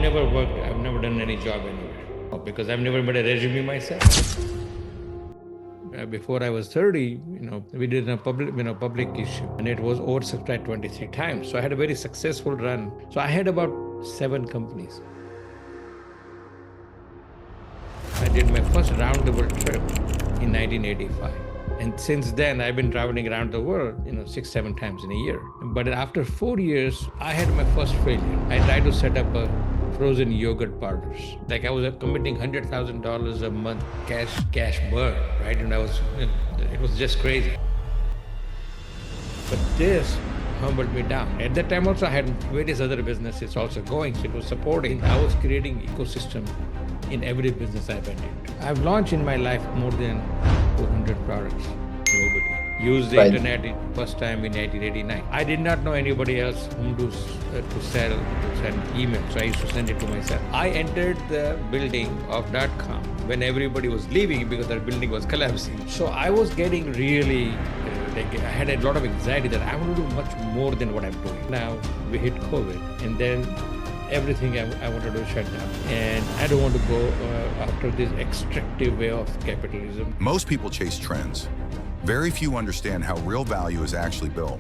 I've never done any job anywhere because I've never made a resume myself. Before I was 30, we did a public issue, and it was oversubscribed 23 times. So I had a very successful run. So I had about 7 companies. I did my first round the world trip in 1985. And since then, I've been traveling around the world, 6, 7 times in a year. But after 4 years, I had my first failure. I tried to set up a frozen yogurt parlors. Like I was committing $100,000 a month cash burn, right? And it was just crazy. But this humbled me down. At that time also I had various other businesses also going, so it was supporting. I was creating ecosystem in every business I went into. I've launched in my life more than 400 products globally. Used the internet first time in 1989. I did not know anybody else whom to send email, so I used to send it to myself. I entered the building of dotcom when everybody was leaving because their building was collapsing. So I was getting really, I had a lot of anxiety that I want to do much more than what I'm doing. Now we hit COVID, and then everything I wanted to shut down. And I don't want to go after this extractive way of capitalism. Most people chase trends. Very few understand how real value is actually built.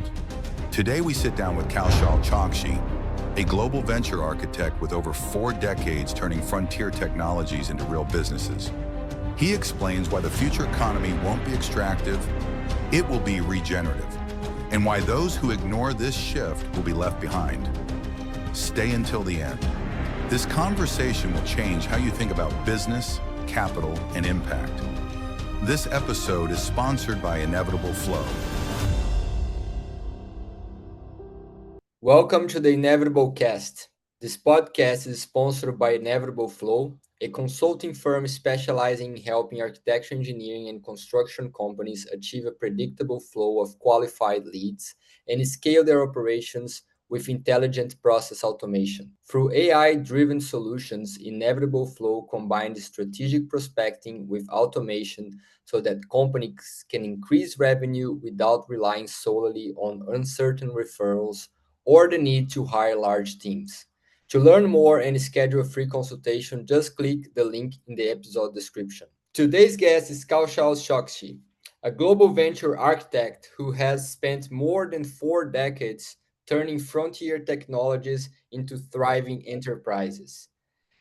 Today we sit down with Kaushal Chokshi, a global venture architect with over 4 decades turning frontier technologies into real businesses. He explains why the future economy won't be extractive, it will be regenerative, and why those who ignore this shift will be left behind. Stay until the end. This conversation will change how you think about business, capital, and impact. This episode is sponsored by Inevitable Flow. Welcome to the Inevitable Cast. This podcast is sponsored by Inevitable Flow, a consulting firm specializing in helping architecture, engineering, and construction companies achieve a predictable flow of qualified leads and scale their operations with intelligent process automation. Through AI-driven solutions, Inevitable Flow combines strategic prospecting with automation so that companies can increase revenue without relying solely on uncertain referrals or the need to hire large teams. To learn more and schedule a free consultation, just click the link in the episode description. Today's guest is Kaushal Chokshi, a global venture architect who has spent more than 4 decades turning frontier technologies into thriving enterprises.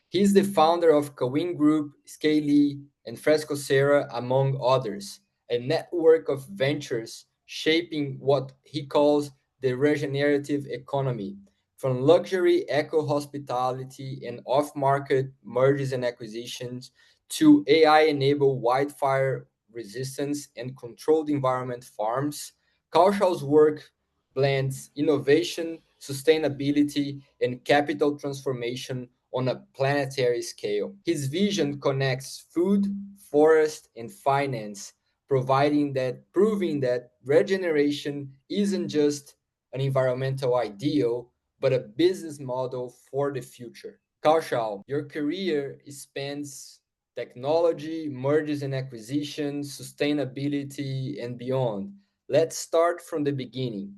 He's the founder of Kawin Group, Scaley, and Fresco Cera, among others, a network of ventures shaping what he calls the regenerative economy, from luxury eco-hospitality and off-market mergers and acquisitions to AI-enabled wildfire resistance and controlled environment farms. Kaushal's work blends innovation, sustainability, and capital transformation on a planetary scale. His vision connects food, forest, and finance, proving that regeneration isn't just an environmental ideal, but a business model for the future. Kaushal, your career spans technology, mergers and acquisitions, sustainability, and beyond. Let's start from the beginning.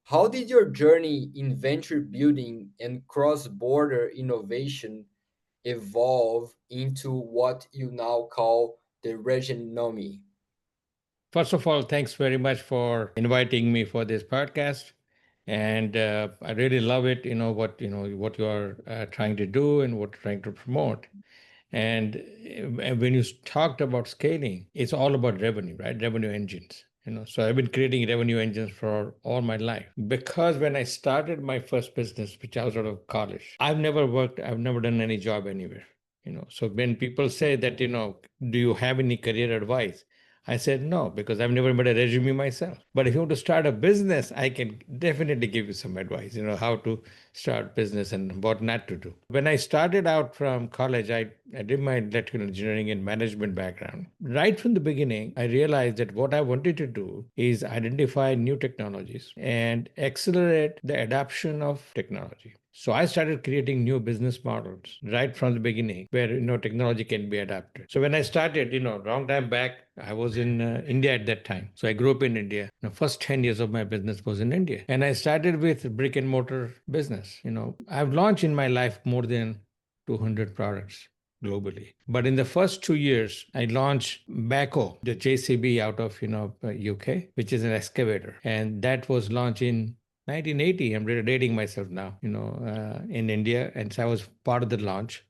How did your journey in venture building and cross-border innovation evolve into what you now call the Regenomy? First of all, thanks very much for inviting me for this podcast. And I really love it, what you are trying to do and what you're trying to promote. And when you talked about scaling, it's all about revenue, right? Revenue engines. So I've been creating revenue engines for all my life. Because when I started my first business, which I was out of college, I've never done any job anywhere. So when people say that, do you have any career advice? I said no, because I've never made a resume myself. But if you want to start a business, I can definitely give you some advice, how to start business and what not to do. When I started out from college, I did my electrical engineering and management background. Right from the beginning, I realized that what I wanted to do is identify new technologies and accelerate the adoption of technology. So I started creating new business models right from the beginning where, technology can be adapted. So when I started, long time back, I was in India at that time. So I grew up in India. The first 10 years of my business was in India. And I started with brick and mortar business. I've launched in my life more than 200 products globally. But in the first 2 years, I launched Baco, the JCB out of UK, which is an excavator, and that was launched in 1980. I'm really dating myself now, in India, and so I was part of the launch.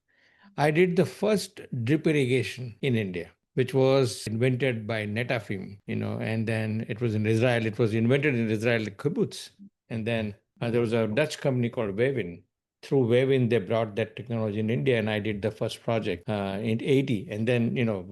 I did the first drip irrigation in India, which was invented by Netafim, and then it was in Israel. It was invented in Israel, kibbutz. And then there was a Dutch company called Wavin. Through Wavin, they brought that technology in India, and I did the first project in 80. And then,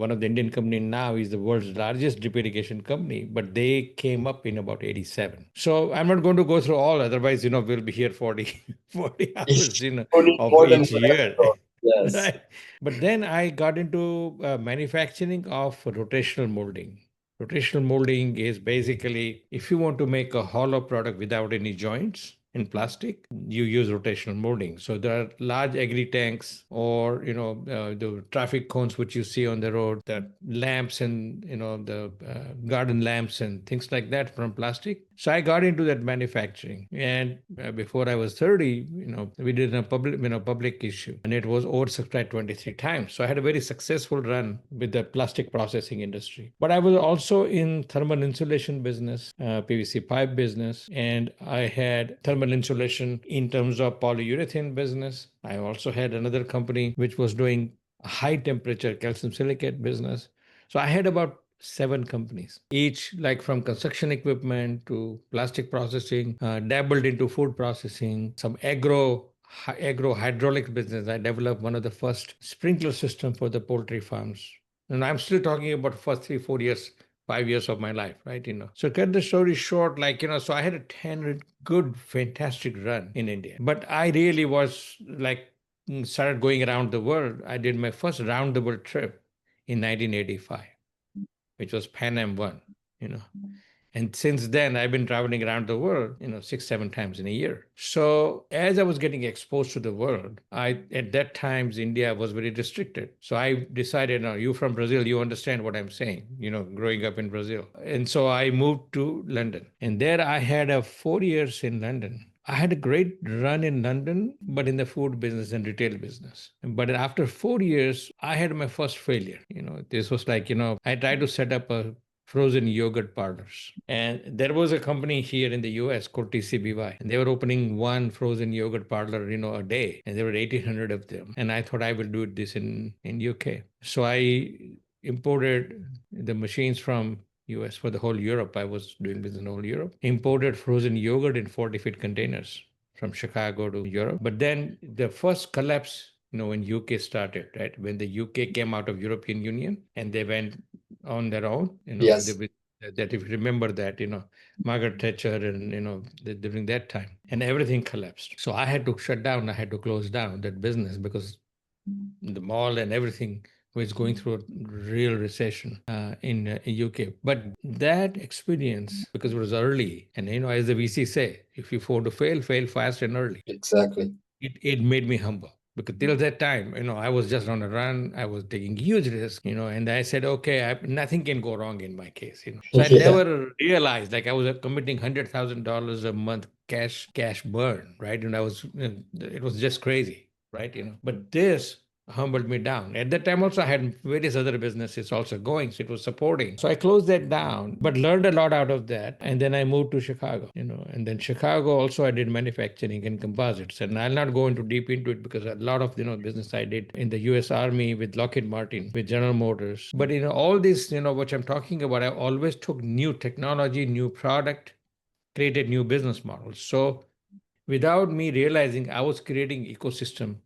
one of the Indian company now is the world's largest drip irrigation company, but they came up in about 87. So I'm not going to go through all, otherwise, we'll be here 40, 40 hours, You need of more than each one year. episode. Yes. Right. But then I got into manufacturing of rotational molding. Rotational molding is basically if you want to make a hollow product without any joints in plastic, you use rotational molding. So there are large agri tanks or the traffic cones which you see on the road, the lamps and the garden lamps and things like that from plastic. So I got into that manufacturing, and before I was 30, we did a public issue, and it was oversubscribed 23 times. So I had a very successful run with the plastic processing industry. But I was also in thermal insulation business, PVC pipe business, and I had thermal insulation in terms of polyurethane business. I also had another company which was doing high temperature calcium silicate business. So I had about 7 companies, each like from construction equipment to plastic processing, dabbled into food processing, some agro hydraulic business. I developed one of the first sprinkler system for the poultry farms. And I'm still talking about first 3, 4 years, 5 years of my life, right? So cut the story short, so I had a 10 good, fantastic run in India. But I really was like started going around the world. I did my first round the world trip in 1985, which was Pan Am 1, you know. And since then, I've been traveling around the world, 6, 7 times in a year. So as I was getting exposed to the world, at that times, India was very restricted. So I decided, no, you from Brazil, you understand what I'm saying, growing up in Brazil. And so I moved to London. And there I had 4 years in London. I had a great run in London, but in the food business and retail business. But after 4 years, I had my first failure. This was like, I tried to set up a frozen yogurt parlors. And there was a company here in the US called TCBY. And they were opening one frozen yogurt parlor, a day. And there were 1,800 of them. And I thought I will do this in UK. So I imported the machines from US for the whole Europe. I was doing business in whole Europe. Imported frozen yogurt in 40-foot containers from Chicago to Europe. But then the first collapse, when UK started, right? When the UK came out of European Union and they went on their own, Yes. that if you remember that, Margaret Thatcher and, during that time, and everything collapsed. So I had to shut down, I had to close down that business because the mall and everything was going through a real recession in UK. But that experience, because it was early, and as the VC say, if you afford to fail, fail fast and early. Exactly. It made me humble. Because till that time, I was just on a run. I was taking huge risks, and I said, okay, nothing can go wrong in my case, So I never realized, like I was committing $100,000 a month cash burn, right? And it was just crazy, right? But this humbled me down. At that time also I had various other businesses also going, so it was supporting. So I closed that down, but learned a lot out of that. And then I moved to Chicago, and then Chicago also I did manufacturing and composites. And I'll not go into deep into it because a lot of, business I did in the US Army with Lockheed Martin, with General Motors. But all this, what I'm talking about, I always took new technology, new product, created new business models. So without me realizing, I was creating ecosystem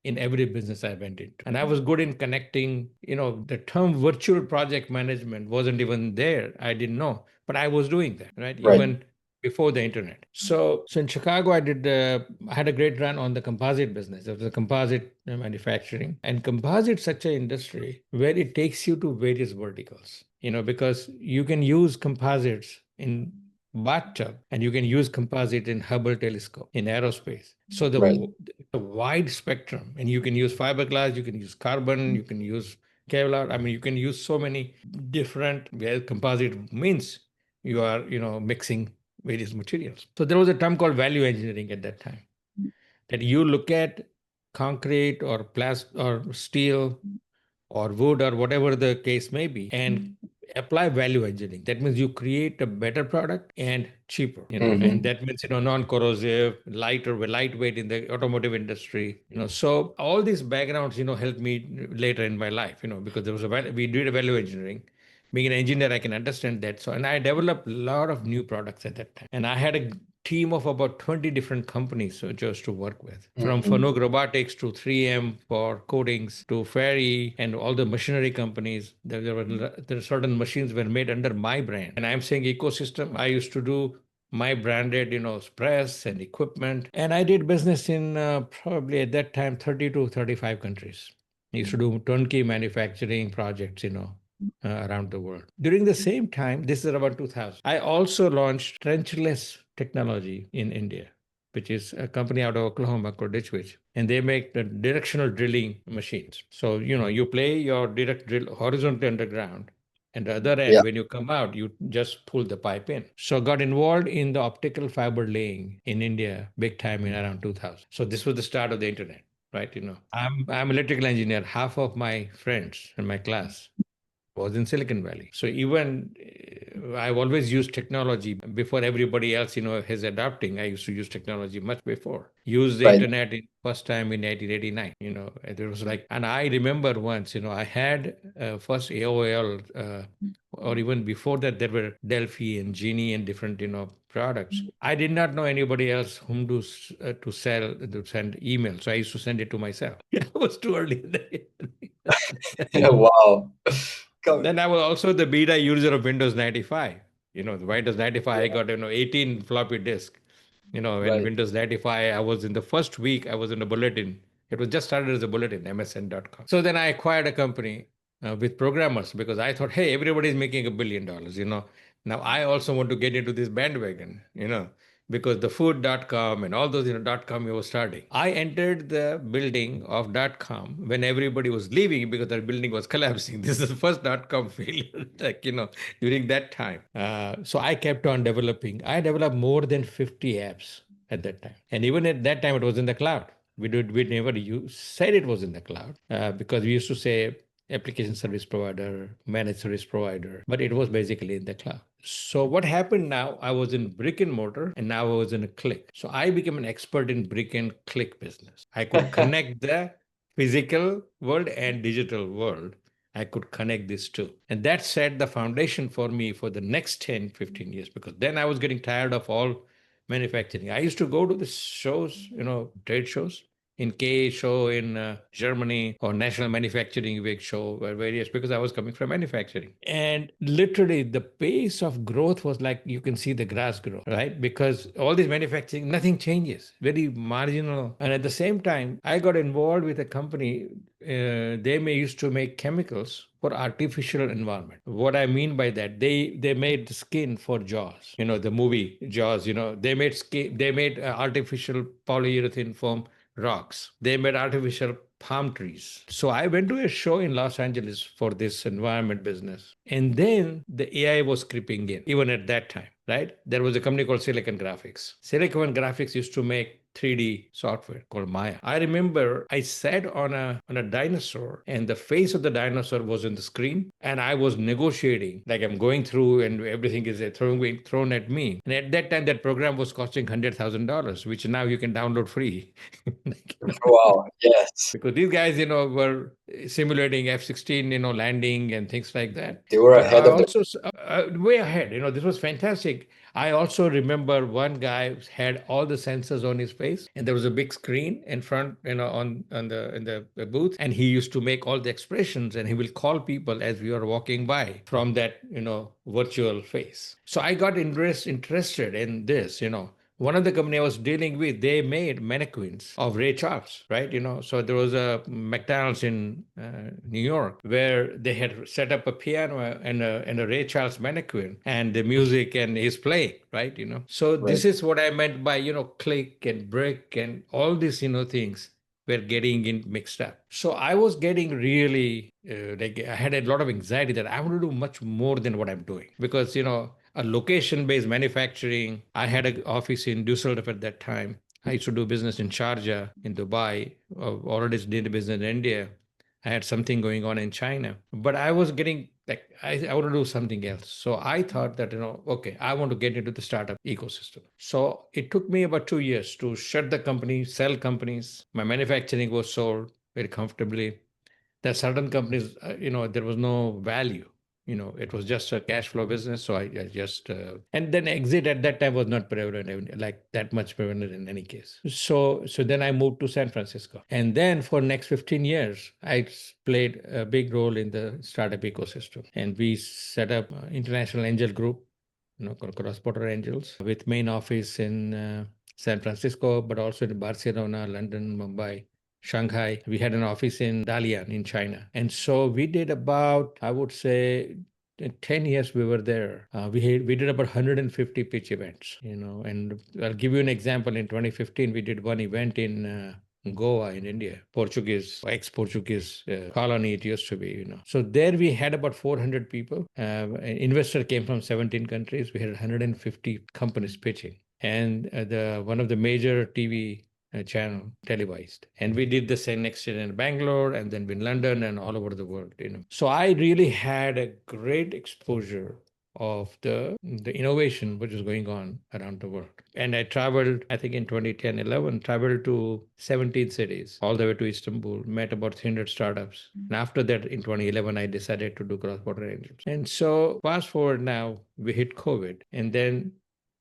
in every business I went into. And I was good in connecting, the term virtual project management wasn't even there. I didn't know, but I was doing that, right? Even before the internet. So in Chicago, I had a great run on the composite business. It was a composite manufacturing. And composite such an industry where it takes you to various verticals, because you can use composites in bathtub and you can use composite in Hubble telescope, in aerospace. So the wide spectrum, and you can use fiberglass, you can use carbon, you can use Kevlar. I mean, you can use so many different, composite means you are, mixing various materials. So there was a term called value engineering at that time, that you look at concrete or plastic or steel or wood or whatever the case may be, and apply value engineering. That means you create a better product and cheaper, and that means, non-corrosive, lightweight in the automotive industry, So all these backgrounds, helped me later in my life, because there was we did a value engineering. Being an engineer, I can understand that. So, and I developed a lot of new products at that time. And I had a team of about 20 different companies just to work with, from Fanuc Robotics to 3M for coatings to Ferry and all the machinery companies. There are certain machines were made under my brand. And I'm saying ecosystem, I used to do my branded, press and equipment. And I did business in probably at that time 30 to 35 countries. I used to do turnkey manufacturing projects, around the world. During the same time, this is around 2000, I also launched trenchless technology in India, which is a company out of Oklahoma called Ditchwitch. And they make the directional drilling machines. So, you play your direct drill horizontally underground. And the other end, Yeah. when you come out, you just pull the pipe in. So got involved in the optical fiber laying in India big time in around 2000. So this was the start of the internet, right? I'm electrical engineer. Half of my friends in my class was in Silicon Valley. So even I've always used technology before everybody else, is adapting. I used to use technology much before. Used the Right. internet first time in 1989. And it was like, and I remember once, I had first AOL, or even before that, there were Delphi and Genie and different, products. I did not know anybody else whom to sell to send email. So I used to send it to myself. I was too early. Wow. Then I was also the beta user of Windows 95. The Windows 95, I got, 18 floppy disk. In Right. Windows 95, I was in the first week, I was in a bulletin. It was just started as a bulletin, msn.com. So then I acquired a company with programmers because I thought, hey, everybody's making $1 billion. Now I also want to get into this bandwagon, because the food.com and all those, .com was starting. I entered the building of .com when everybody was leaving because the building was collapsing. This is the first .com failure, like, during that time. So I kept on developing. I developed more than 50 apps at that time. And even at that time, it was in the cloud. We never said it was in the cloud because we used to say application service provider, managed service provider, but it was basically in the cloud. So what happened now, I was in brick and mortar and now I was in a click. So I became an expert in brick and click business. I could connect the physical world and digital world. I could connect these two. And that set the foundation for me for the next 10, 15 years, because then I was getting tired of all manufacturing. I used to go to the shows, trade shows, in K show in Germany or National Manufacturing Week show or various, because I was coming from manufacturing. And literally the pace of growth was like you can see the grass grow, right? Because all this manufacturing, nothing changes, very marginal. And at the same time, I got involved with a company. They may used to make chemicals for artificial environment. What I mean by that, they made skin for Jaws. The movie Jaws. They made skin. They made artificial polyurethane foam rocks. They made artificial palm trees. So I went to a show in Los Angeles for this environment business. And then the AI was creeping in, even at that time, right? There was a company called Silicon Graphics. Silicon Graphics used to make 3D software called Maya. I remember I sat on a dinosaur and the face of the dinosaur was on the screen and I was negotiating, like I'm going through and everything is thrown at me. And at that time, that program was costing $100,000, which now you can download free. Wow. Yes. Because these guys, were simulating F-16, landing and things like that. They were But ahead I of the also way ahead. This was fantastic. I also remember one guy had all the sensors on his face, and there was a big screen in front, on the in the booth, and he used to make all the expressions, and he will call people as we were walking by from that, virtual face. So I got interested in this, one of the company I was dealing with, they made mannequins of Ray Charles, right? So there was a McDonald's in New York where they had set up a piano and a Ray Charles mannequin and the music and he's playing, right? So right. this is what I meant by, click and brick and all these, things were getting in mixed up. So I was getting really, like I had a lot of anxiety that I want to do much more than what I'm doing because, a location-based manufacturing. I had an office in Düsseldorf at that time. I used to do business in Sharjah, in Dubai, already did business in India. I had something going on in China, but I was getting like, I want to do something else. So I thought that, okay, I want to get into the startup ecosystem. So it took me about 2 years to shut the company, sell companies. My manufacturing was sold very comfortably. There are certain companies, there was no value. It was just a cash flow business. So I just, and then exit at that time was not prevalent, like that much prevalent in any case. So then I moved to San Francisco. And then for next 15 years, played a big role in the startup ecosystem. And we set up International Angel Group, called Cross-Border Angels, with main office in San Francisco, but also in Barcelona, London, Mumbai, Shanghai. We had an office in Dalian in China. And so we did about, I would say, in 10 years we were there. We did about 150 pitch events, and I'll give you an example. In 2015, we did one event in Goa in India, Portuguese, ex-Portuguese colony it used to be, So there we had about 400 people. An investor came from 17 countries. We had 150 companies pitching. And the one of the major TV channel televised, and we did the same next year in Bangalore, and then in London, and all over the world. So I really had a great exposure of the innovation which is going on around the world. And I traveled, I think in 2010-11, traveled to 17 cities all the way to Istanbul, met about 300 startups. And after that, in 2011, I decided to do cross-border angels. And so fast forward now, we hit COVID, and then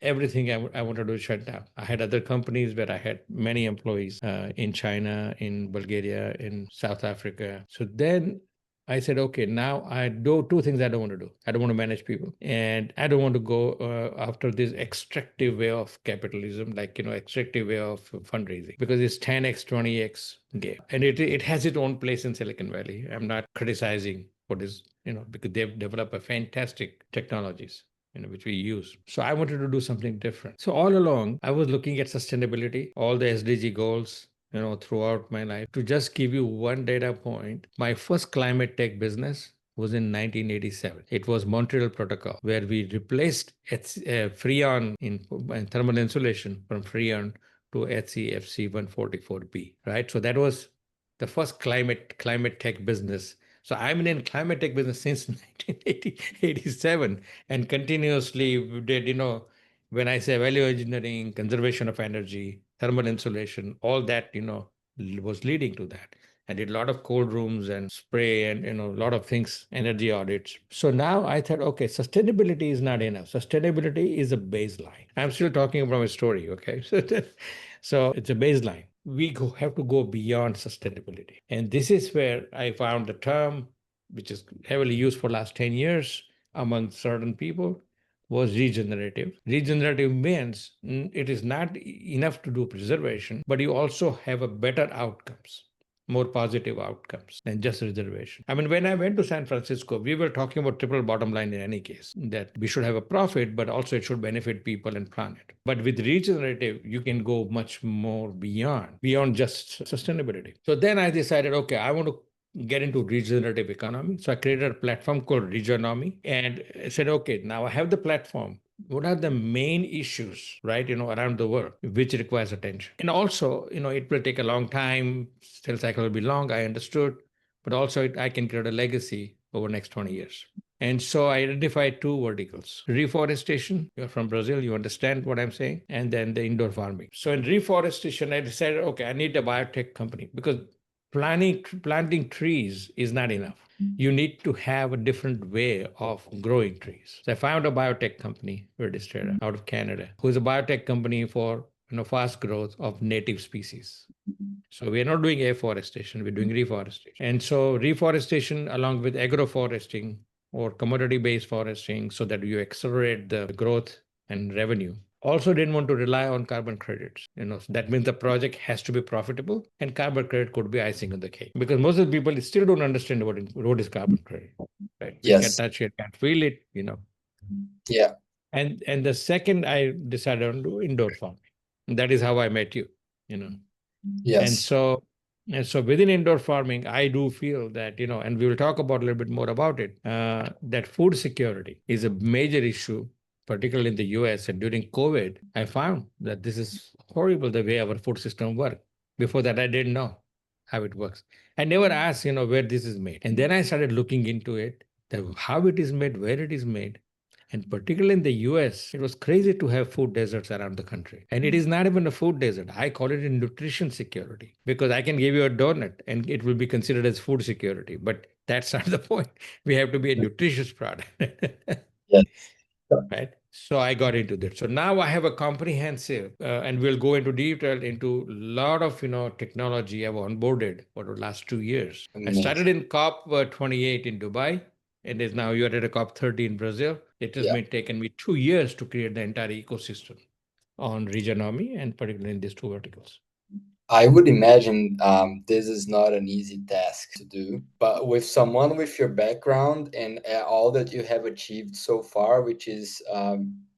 everything I wanted to shut down. I had other companies where I had many employees in China, in Bulgaria, in South Africa. So then I said, okay, now I do two things I don't want to do. I don't want to manage people, and I don't want to go after this extractive way of capitalism, like, extractive way of fundraising, because it's 10x, 20x game. And it has its own place in Silicon Valley. I'm not criticizing what is, because they've developed a fantastic technologies, which we use. So I wanted to do something different. So all along, I was looking at sustainability, all the SDG goals, throughout my life. To just give you one data point, my first climate tech business was in 1987. It was Montreal Protocol, where we replaced Freon in thermal insulation from Freon to HCFC 144B, right? So that was the first climate tech business. So I'm in climate tech business since 1987, and continuously we did, when I say value engineering, conservation of energy, thermal insulation, all that, was leading to that. I did a lot of cold rooms and spray and, a lot of things, energy audits. So now I thought, okay, sustainability is not enough. Sustainability is a baseline. I'm still talking about a story, okay? So it's a baseline. Have to go beyond sustainability. And this is where I found the term, which is heavily used for the last 10 years among certain people, was regenerative. Regenerative means it is not enough to do preservation, but you also have a better outcomes, more positive outcomes than just reservation. I mean, when I went to San Francisco, we were talking about triple bottom line in any case, that we should have a profit, but also it should benefit people and planet. But with regenerative, you can go much more beyond just sustainability. So then I decided, okay, I want to get into regenerative economy. So I created a platform called Regenomic, and I said, okay, now I have the platform. What are the main issues, right, around the world, which requires attention? And also, it will take a long time. Sales cycle will be long, I understood. But also, I can create a legacy over the next 20 years. And so I identified two verticals: reforestation. You're from Brazil, you understand what I'm saying. And then the indoor farming. So in reforestation, I decided, okay, I need a biotech company, because planting trees is not enough. You need to have a different way of growing trees. So I found a biotech company, Regenerative, out of Canada, who is a biotech company for fast growth of native species. So we're not doing afforestation, we're doing reforestation. And so reforestation along with agroforesting or commodity-based foresting, so that you accelerate the growth and revenue. Also didn't want to rely on carbon credits. So that means the project has to be profitable, and carbon credit could be icing on the cake, because most of the people still don't understand what is carbon credit, right? We can't touch it, can't feel it, Yeah. And the second, I decided on do indoor farming. And that is how I met you, Yes. And so within indoor farming, I do feel that, and we will talk about a little bit more about it, that food security is a major issue particularly in the US. And during COVID, I found that this is horrible the way our food system works. Before that, I didn't know how it works. I never asked, where this is made. And then I started looking into it, how it is made, where it is made. And particularly in the US, it was crazy to have food deserts around the country. And it is not even a food desert. I call it a nutrition security because I can give you a donut and it will be considered as food security. But that's not the point. We have to be a nutritious product. Yes. Right. So I got into that. So now I have a comprehensive, and we'll go into detail into a lot of technology I've onboarded for the last 2 years. I started in COP 28 in Dubai, and is now you're at a COP 30 in Brazil. It has been taken me 2 years to create the entire ecosystem on Regenomic and particularly in these two verticals. I would imagine this is not an easy task to do, but with someone with your background and all that you have achieved so far, which is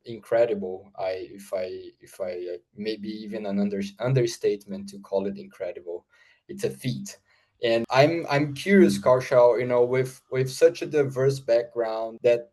incredible. If I maybe even an understatement to call it incredible. It's a feat. And I'm curious, Kaushal, with such a diverse background that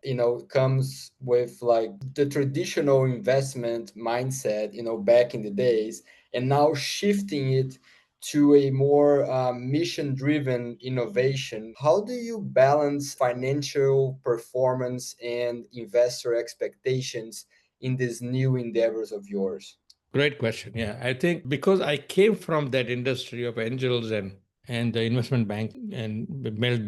comes with like the traditional investment mindset, back in the days, and now shifting it to a more mission-driven innovation. How do you balance financial performance and investor expectations in these new endeavors of yours? Great question. Yeah, I think because I came from that industry of angels and the investment bank and well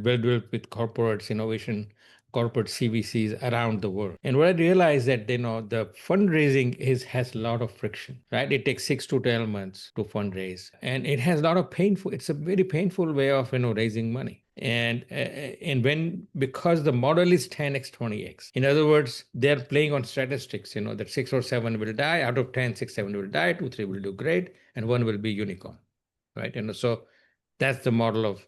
with corporates, innovation, corporate CVCs around the world. And what I realized that the fundraising has a lot of friction, right? It takes 6 to 12 months to fundraise, and it has a lot of painful. It's a very painful way of raising money. And when because the model is 10x 20x, in other words, they're playing on statistics, that 6 or 7 will die out of 10, 6 7 will die, 2 3 will do great, and one will be unicorn, right? And so that's the model of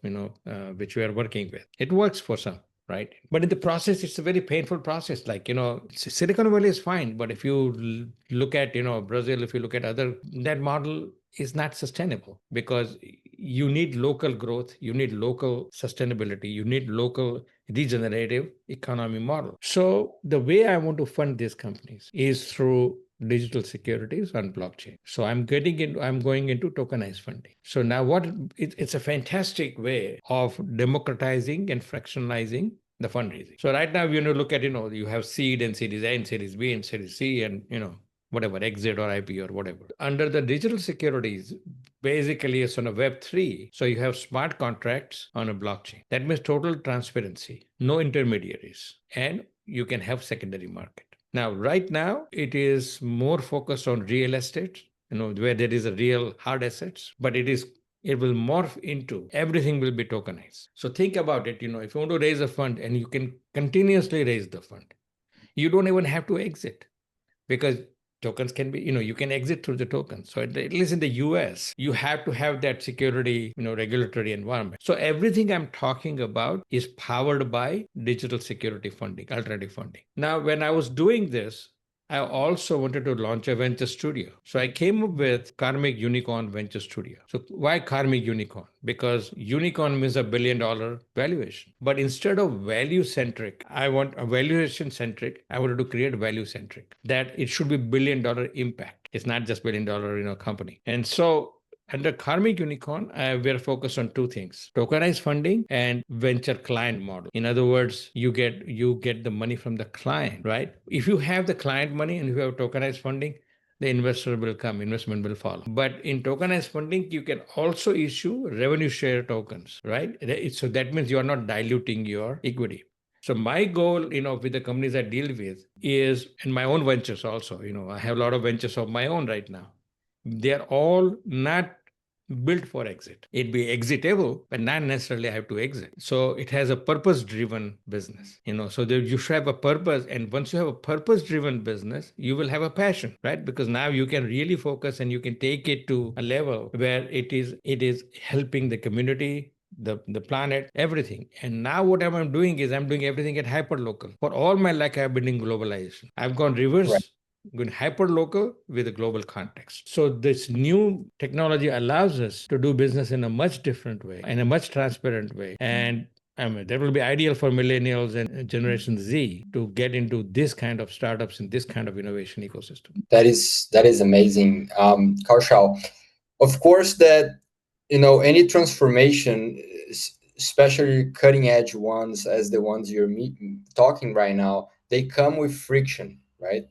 which we are working with. It works for some, right? But in the process, it's a very painful process. Like Silicon Valley is fine, but if you look at Brazil, if you look at other, that model is not sustainable because you need local growth, you need local sustainability, you need local regenerative economy model. So the way I want to fund these companies is through digital securities on blockchain. So I'm going into tokenized funding. So now it's a fantastic way of democratizing and fractionalizing the fundraising. So right now, look at, you have seed and series A and series B and series C and, whatever, exit or IP or whatever. Under the digital securities, basically it's on a Web3. So you have smart contracts on a blockchain. That means total transparency, no intermediaries, and you can have secondary market. Now, right now, it is more focused on real estate, where there is a real hard assets, but it will morph into everything will be tokenized. So think about it, if you want to raise a fund and you can continuously raise the fund, you don't even have to exit because tokens can be, you can exit through the tokens. So at least in the US, you have to have that security, regulatory environment. So everything I'm talking about is powered by digital security funding, alternative funding. Now, when I was doing this, I also wanted to launch a venture studio. So I came up with Karmic Unicorn Venture Studio. So why Karmic Unicorn? Because unicorn means $1 billion valuation. But instead of value centric, I want a valuation centric. I wanted to create value centric. That it should be $1 billion impact. It's not just $1 billion, company. And so under Karmic Unicorn, we're focused on two things: tokenized funding and venture client model. In other words, you get the money from the client, right? If you have the client money and if you have tokenized funding, the investor will come, investment will follow. But in tokenized funding, you can also issue revenue share tokens, right? So that means you are not diluting your equity. So my goal, with the companies I deal with is, in my own ventures also, I have a lot of ventures of my own right now. They're all not built for exit. It'd be exitable, but not necessarily have to exit. So it has a purpose-driven business, so that you should have a purpose. And once you have a purpose-driven business, you will have a passion, right? Because now you can really focus and you can take it to a level where it is helping the community, the planet, everything. And now what I'm doing is I'm doing everything at hyper local. For all my life, I've been in globalization. I've gone reverse, going hyper local with a global context. So this new technology allows us to do business in a much different way, in a much transparent way. And I mean, that will be ideal for millennials and Generation Z to get into this kind of startups and this kind of innovation ecosystem. That is amazing, Kaushal. Of course, that any transformation, especially cutting edge ones, as the ones you're talking right now, they come with friction, right?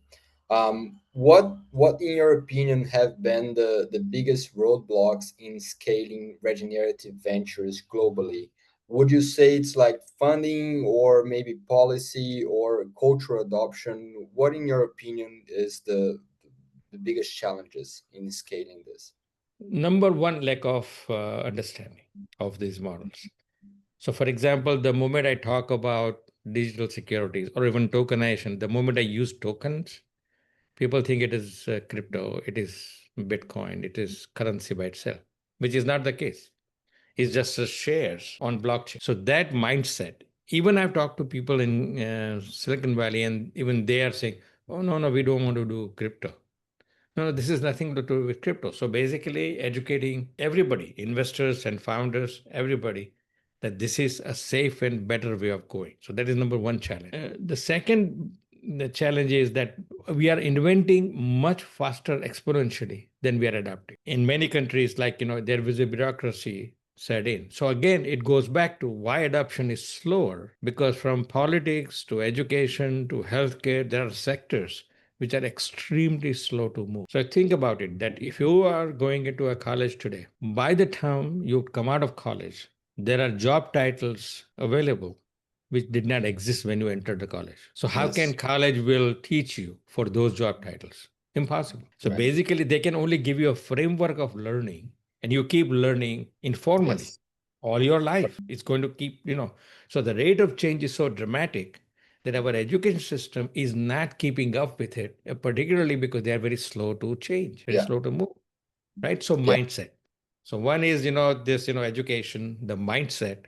What in your opinion have been the biggest roadblocks in scaling regenerative ventures globally? Would you say it's like funding or maybe policy or cultural adoption? What in your opinion is the biggest challenges in scaling this? Number one, lack of understanding of these models. So, for example, the moment I talk about digital securities or even tokenization, the moment I use tokens, people think it is crypto, it is Bitcoin, it is currency by itself, which is not the case. It's just shares on blockchain. So that mindset, even I've talked to people in Silicon Valley, and even they are saying, "Oh no, we don't want to do crypto." No, this is nothing to do with crypto. So basically, educating everybody, investors and founders, everybody, that this is a safe and better way of going. So that is number one challenge. The second the challenge is that we are inventing much faster exponentially than we are adapting. In many countries, like there is a bureaucracy set in. So again, it goes back to why adoption is slower, because from politics to education to healthcare, there are sectors which are extremely slow to move. So think about it, that if you are going into a college today, by the time you come out of college, there are job titles available which did not exist when you entered the college. So how can Yes. college will teach you for those job titles? Impossible. So Right. basically they can only give you a framework of learning, and you keep learning informally Yes. all your life. It's going to keep. So the rate of change is so dramatic that our education system is not keeping up with it, particularly because they are very slow to change, very Yeah. slow to move, right? So Yeah. mindset. So one is, this, education, the mindset,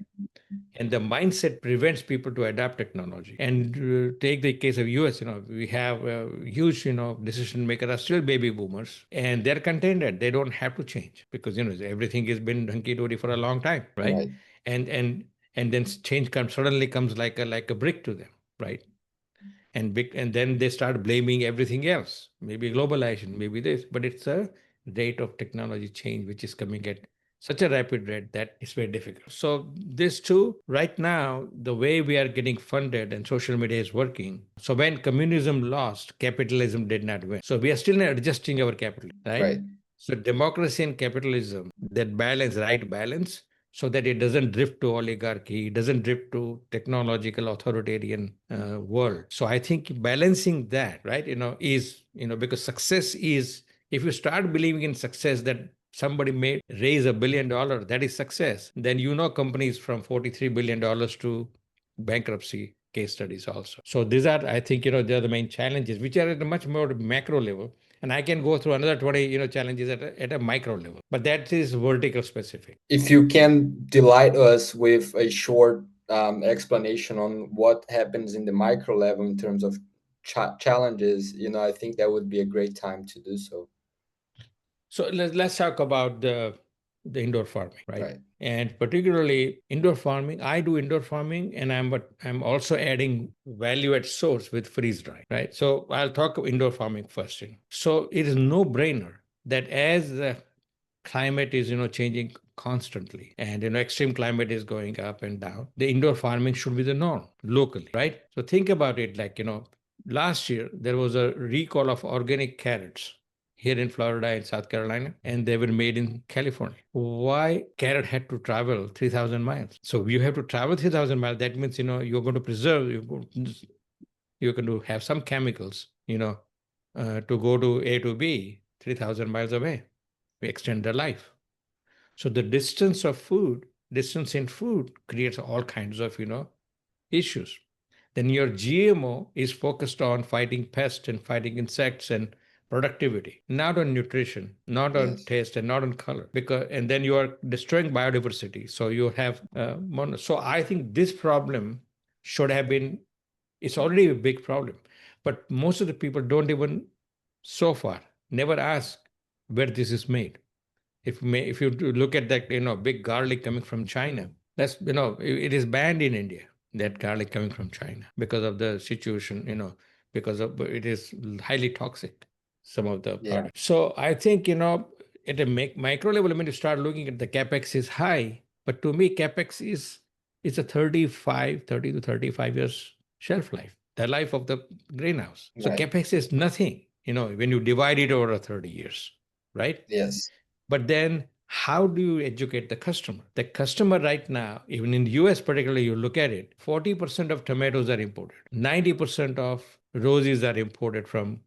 and the mindset prevents people to adapt technology. And take the case of US, we have huge, decision makers are still baby boomers, and they're contented. They don't have to change because, everything has been hunky-dory for a long time, right? Right. And then change suddenly comes like a brick to them, right? And then they start blaming everything else, maybe globalization, maybe this, but it's a rate of technology change which is coming at such a rapid rate that it's very difficult. So this too, right now, the way we are getting funded and social media is working. So when communism lost, capitalism did not win. So we are still adjusting our capital, right? Right. So democracy and capitalism, that balance, right balance, so that it doesn't drift to oligarchy, it doesn't drift to technological authoritarian world. So I think balancing that, right, is, because success is, if you start believing in success, that somebody may raise $1 billion, that is success, then companies from $43 billion to bankruptcy case studies also. So these are, I think, they are the main challenges, which are at a much more macro level. And I can go through another 20, challenges at a micro level, but that is vertical specific. If you can delight us with a short explanation on what happens in the micro level in terms of challenges, I think that would be a great time to do so. So let's talk about the indoor farming, right? Right. And particularly indoor farming. I do indoor farming, and I'm also adding value at source with freeze dry, right? So I'll talk indoor farming first. So it is no brainer that as the climate is changing constantly, and extreme climate is going up and down, the indoor farming should be the norm locally, right? So think about it, like last year there was a recall of organic carrots here in Florida and South Carolina, and they were made in California. Why carrot had to travel 3,000 miles? So you have to travel 3,000 miles. That means you're going to preserve, you're going to have some chemicals to go to A to B 3,000 miles away. We extend their life. So the distance in food creates all kinds of, issues. Then your GMO is focused on fighting pests and fighting insects and productivity, not on nutrition, not on Yes. taste, and not on color. And then you are destroying biodiversity. So you have So I think this problem should have been. It's already a big problem, but most of the people don't even, so far, never ask where this is made. If you look at that, big garlic coming from China, Let's, it is banned in India, that garlic coming from China, because of the situation, because of it is highly toxic, some of the Yeah. products. So I think, at a micro level, when you start looking at the capex is high, but to me, capex is a 30 to 35 years shelf life, the life of the greenhouse. So Right. capex is nothing, when you divide it over 30 years, right? Yes. But then how do you educate the customer? The customer right now, even in the US particularly, you look at it, 40% of tomatoes are imported. 90% of roses are imported from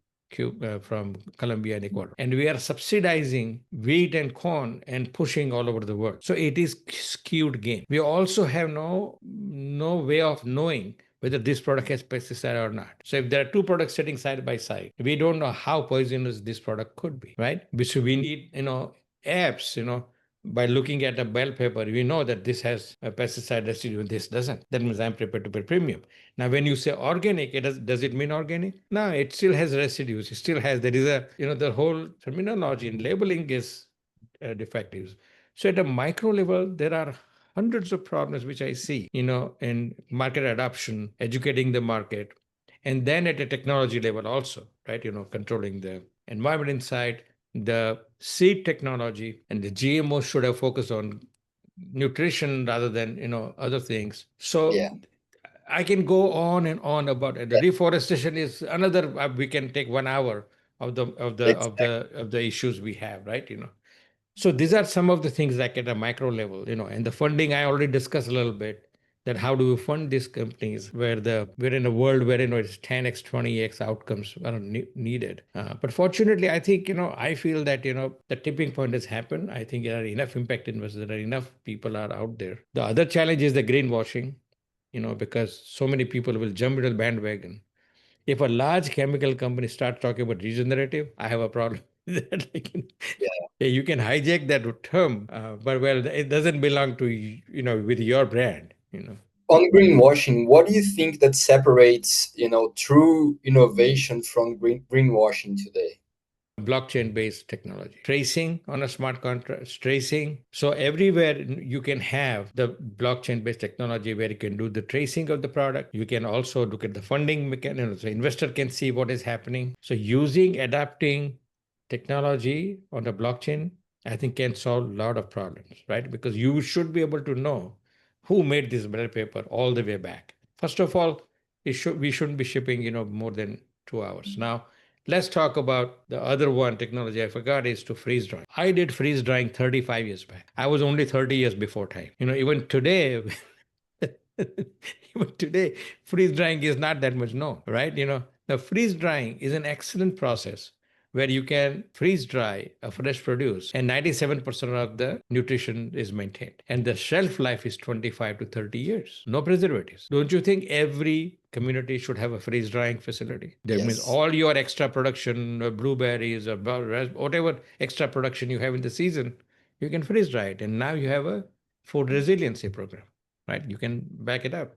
from Colombia and Ecuador. And we are subsidizing wheat and corn and pushing all over the world. So it is skewed game. We also have no way of knowing whether this product has pesticide or not. So if there are two products sitting side by side, we don't know how poisonous this product could be, right? So we need, apps, by looking at a bell paper, we know that this has a pesticide residue and this doesn't. That means I'm prepared to pay premium. Now, when you say organic, does it mean organic? No, it still has residues. It still has, there is a, the whole terminology and labeling is defective. So at a micro level, there are hundreds of problems which I see, in market adoption, educating the market, and then at a technology level also, right? Controlling the environment inside, the seed technology, and the GMO should have focused on nutrition rather than other things. So Yeah. I can go on and on about it. The reforestation is another. We can take 1 hour of the issues we have, right? So these are some of the things like at a micro level, and the funding I already discussed a little bit. That how do we fund these companies where we're in a world where it's 10x, 20x outcomes are needed. But fortunately, I think I feel that the tipping point has happened. I think there are enough impact investors, there are enough people are out there. The other challenge is the greenwashing, because so many people will jump into the bandwagon. If a large chemical company starts talking about regenerative, I have a problem with that. Yeah, you can hijack that term, but well, it doesn't belong to with your brand. On greenwashing, what do you think that separates, true innovation from greenwashing today? Blockchain based technology, tracing on a smart contract, tracing. So everywhere you can have the blockchain based technology where you can do the tracing of the product. You can also look at the funding mechanism, so investor can see what is happening. So using adapting technology on the blockchain, I think can solve a lot of problems, right? Because you should be able to know who made this bread paper all the way back. First of all, we shouldn't be shipping more than 2 hours. Now let's talk about the other one technology I forgot is to freeze drying. I did freeze drying 35 years back. I was only 30 years before time. Even today, even today, freeze drying is not that much known, right? The freeze drying is an excellent process where you can freeze dry a fresh produce and 97% of the nutrition is maintained. And the shelf life is 25 to 30 years. No preservatives. Don't you think every community should have a freeze drying facility? That means Yes. all your extra production, blueberries or whatever extra production you have in the season, you can freeze dry it. And now you have a food resiliency program, right? You can back it up.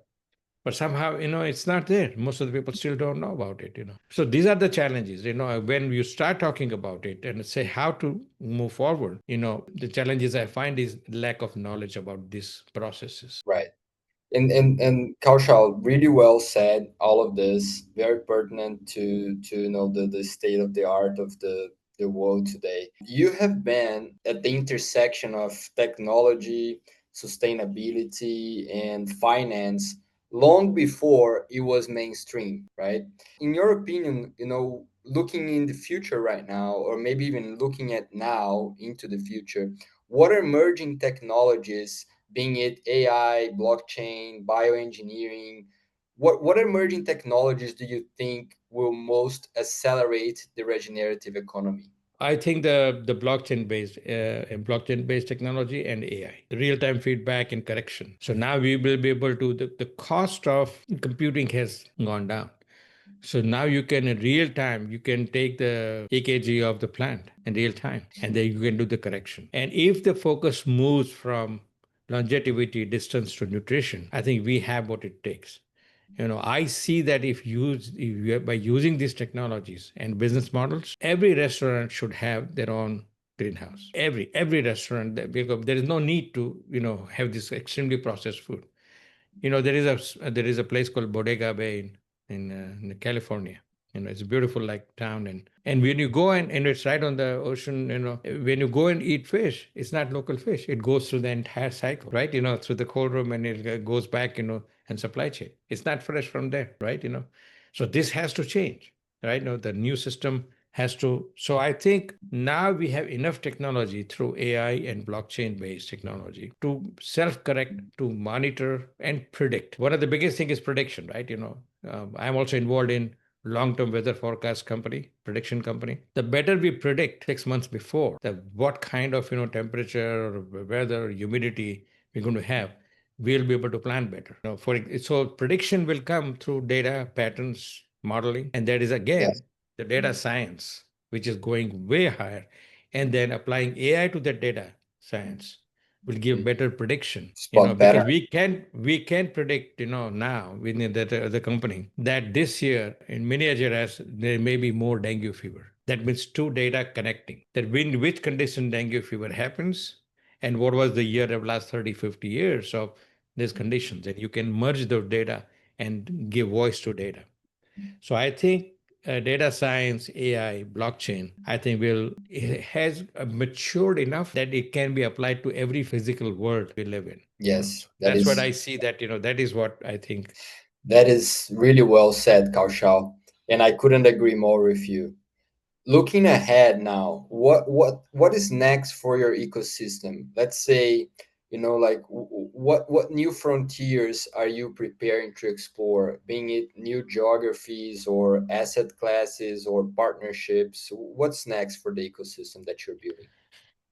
But somehow, it's not there. Most of the people still don't know about it. So these are the challenges, when you start talking about it and say how to move forward, the challenges I find is lack of knowledge about these processes. Right. And Kaushal, really well said. All of this very pertinent to the state of the art of the world today. You have been at the intersection of technology, sustainability, and finance long before it was mainstream, right? In your opinion, looking in the future right now, or maybe even looking at now into the future, what emerging technologies, being it AI, blockchain, bioengineering, what emerging technologies do you think will most accelerate the regenerative economy? I think the blockchain based technology and AI, the real time feedback and correction. So now we will be able to the cost of computing has gone down. So now you can in real time, you can take the EKG of the plant in real time, and then you can do the correction. And if the focus moves from longevity, distance to nutrition, I think we have what it takes. I see that by using these technologies and business models, every restaurant should have their own greenhouse. Every restaurant, because there is no need to have this extremely processed food. There is a place called Bodega Bay in California. It's a beautiful like town, and when you go and it's right on the ocean. When you go and eat fish, it's not local fish. It goes through the entire cycle, right? Through the cold room, and it goes back, and supply chain. It's not fresh from there, right? So this has to change, right? The new system has to. So I think now we have enough technology through AI and blockchain based technology to self correct, to monitor and predict. One of the biggest thing is prediction, right? I'm also involved in long-term weather forecast company, prediction company. The better we predict 6 months before what kind of temperature, or weather, humidity we're going to have, we'll be able to plan better. So prediction will come through data patterns modeling, and that is again Yes. the data science, which is going way higher, and then applying AI to that data science will give better prediction. Spot Because better. we can predict now within the company that this year in many areas there may be more dengue fever. That means two data connecting, that when which condition dengue fever happens, and what was the year of last 30, 50 years of these conditions, and you can merge those data and give voice to data. So I think data science, AI, blockchain, I think it has matured enough that it can be applied to every physical world we live in. Yes, So that's what I see. That is what I think. that is really well said, Kaushal, and I couldn't agree more with you. Looking ahead now, what is next for your ecosystem? Let's say, like what new frontiers are you preparing to explore, being it new geographies or asset classes or partnerships? What's next for the ecosystem that you're building?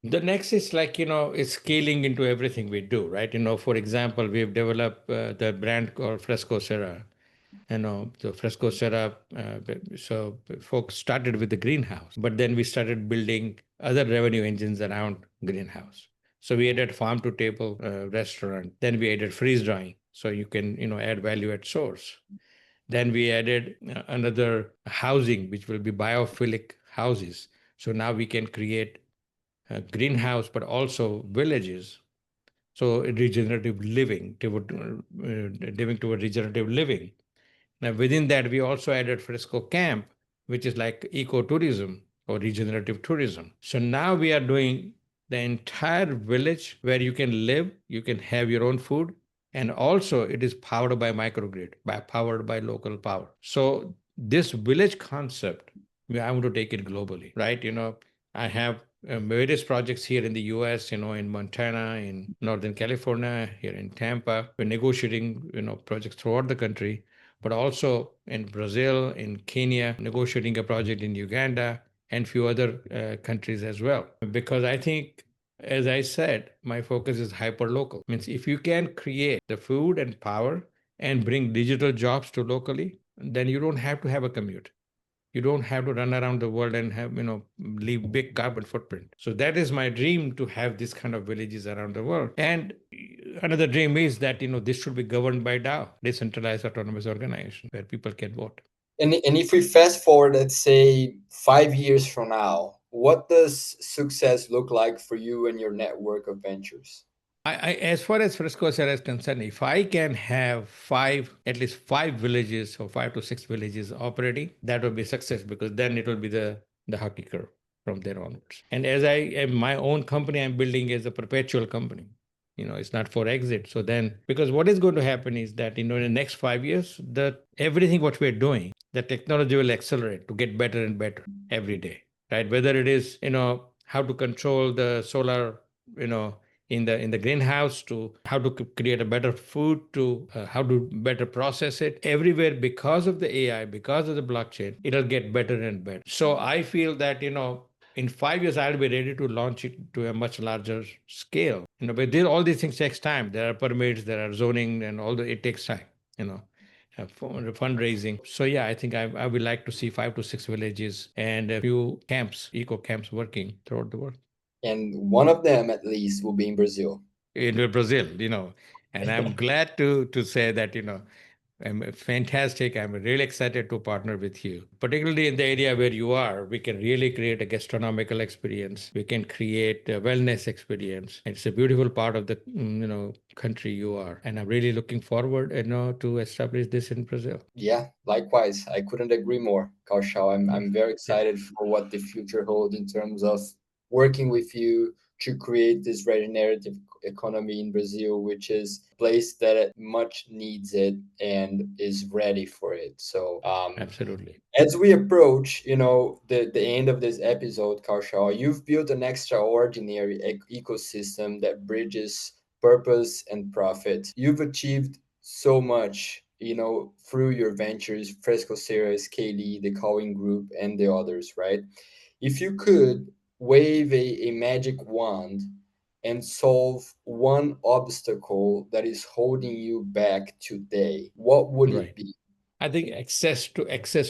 The next is like, it's scaling into everything we do, right? For example, we've developed the brand called Fresco Cera. The Fresco Cera. So folks started with the greenhouse, but then we started building other revenue engines around greenhouse. So we added farm to table restaurant. Then we added freeze drying, so you can add value at source. Then we added another housing, which will be biophilic houses. So now we can create a greenhouse, but also villages. So regenerative living, living toward regenerative living. Now, within that, we also added Fresco Camp, which is like ecotourism or regenerative tourism. So now we are doing the entire village where you can live, you can have your own food, and also it is powered by microgrid, powered by local power. So this village concept, I want to take it globally, right? I have various projects here in the US, in Montana, in Northern California, here in Tampa. We're negotiating, projects throughout the country, but also in Brazil, in Kenya, negotiating a project in Uganda, and few other countries as well. Because I think, as I said, my focus is hyper local. Means if you can create the food and power and bring digital jobs to locally, then you don't have to have a commute. You don't have to run around the world and have leave big carbon footprint. So that is my dream, to have this kind of villages around the world. And another dream is that this should be governed by DAO, decentralized autonomous organization, where people can vote. And if we fast forward, let's say 5 years from now, what does success look like for you and your network of ventures? As far as Fresco Sierra is concerned, if I can have at least five villages or 5 to 6 villages operating, that will be success, because then it will be the hockey curve from there onwards. And as I am, my own company I'm building is a perpetual company. It's not for exit. So then, because what is going to happen is that, in the next 5 years, everything what we're doing, the technology will accelerate to get better and better every day, right? Whether it is, how to control the solar, you know, in the greenhouse, to how to create a better food, to how to better process it everywhere, because of the AI, because of the blockchain, it'll get better and better. So I feel that in 5 years I'll be ready to launch it to a much larger scale. But all these things takes time. There are permits, there are zoning, and all it takes time. You know. Fundraising. So yeah, I think I would like to see 5 to 6 villages and a few camps, eco camps, working throughout the world. And one of them, at least, will be in Brazil. In Brazil, and I'm glad to say that I'm fantastic. I'm really excited to partner with you, particularly in the area where you are. We can really create a gastronomical experience. We can create a wellness experience. It's a beautiful part of the country you are, and I'm really looking forward, to establish this in Brazil. Yeah, likewise. I couldn't agree more, Kaushal. I'm very Yeah, excited for what the future holds in terms of working with you to create this regenerative economy in Brazil, which is a place that much needs it and is ready for it. So, absolutely. as we approach, the end of this episode, Kaushal, you've built an extraordinary ecosystem that bridges purpose and profit. You've achieved so much, through your ventures, Fresco Cera, Scaley, the Calling Group, and the others, right? If you could wave a magic wand and solve one obstacle that is holding you back today, what would it Right. be? I think access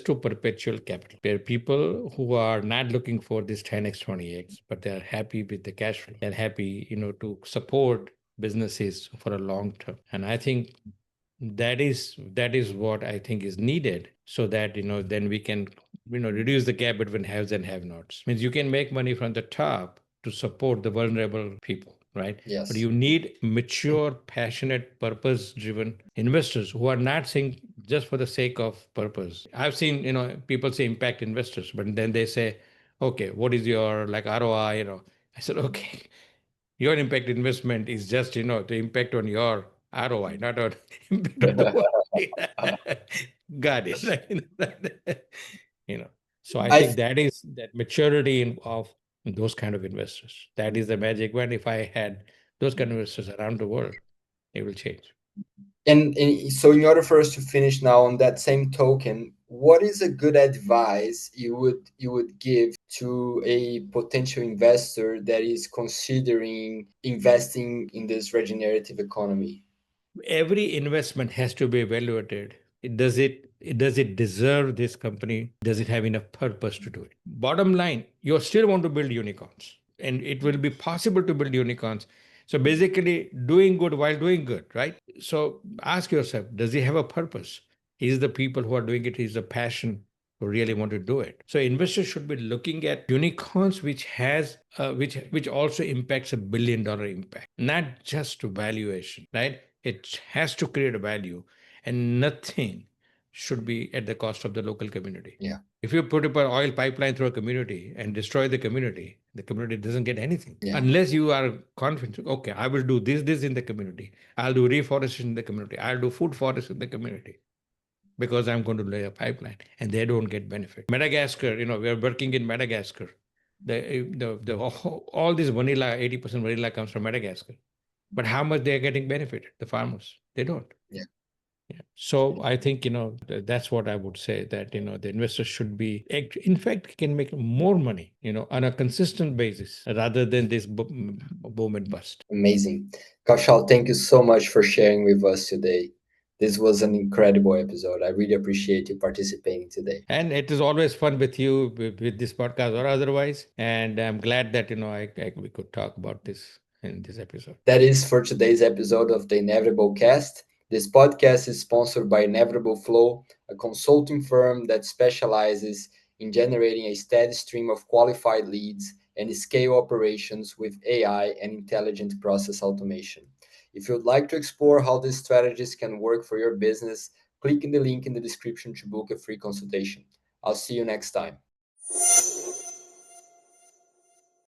to perpetual capital, where people who are not looking for this 10x, 20x, but they're happy with the cash flow. They're happy, to support businesses for a long term. And I think that is what I think is needed, so that then we can reduce the gap between haves and have nots. Means you can make money from the top to support the vulnerable people, right? But Yes. you need mature, passionate, purpose driven investors who are not saying just for the sake of purpose. I've seen people say impact investors, but then they say, okay, what is your like ROI? I said, okay, your impact investment is just the impact on your ROI, not on impact on the world. Got it. you know so I I think that maturity of those kind of investors, that is the magic wand. If I had those kind of investors around the world, it will change. and so in order for us to finish now on that same token, what is a good advice you would give to a potential investor that is considering investing in this regenerative economy? Every investment has to be evaluated. Does it deserve this company? Does it have enough purpose to do it? Bottom line, you still want to build unicorns, and it will be possible to build unicorns. So basically, doing good while doing good, right? So ask yourself, does it have a purpose? Is the people who are doing it, is the passion who really want to do it? So investors should be looking at unicorns which also impacts $1 billion impact, not just valuation, right? It has to create a value, and nothing should be at the cost of the local community. Yeah. If you put up an oil pipeline through a community and destroy the community doesn't get anything Yeah. unless you are confident. Okay, I will do this in the community. I'll do reforestation in the community. I'll do food forest in the community because I'm going to lay a pipeline, and they don't get benefit. Madagascar, we are working in Madagascar. The all this vanilla, 80% vanilla comes from Madagascar. But how much they're getting benefited? The farmers, they don't. Yeah. Yeah. So I think that's what I would say, that the investors should be, in fact, can make more money on a consistent basis rather than this boom and bust. Amazing. Kaushal, thank you so much for sharing with us today. This was an incredible episode. I really appreciate you participating today. And it is always fun with you with this podcast or otherwise. And I'm glad that we could talk about this in this episode. That is for today's episode of the Inevitable Cast. This podcast is sponsored by Inevitable Flow, a consulting firm that specializes in generating a steady stream of qualified leads and scale operations with AI and intelligent process automation. If you'd like to explore how these strategies can work for your business, click in the link in the description to book a free consultation. I'll see you next time.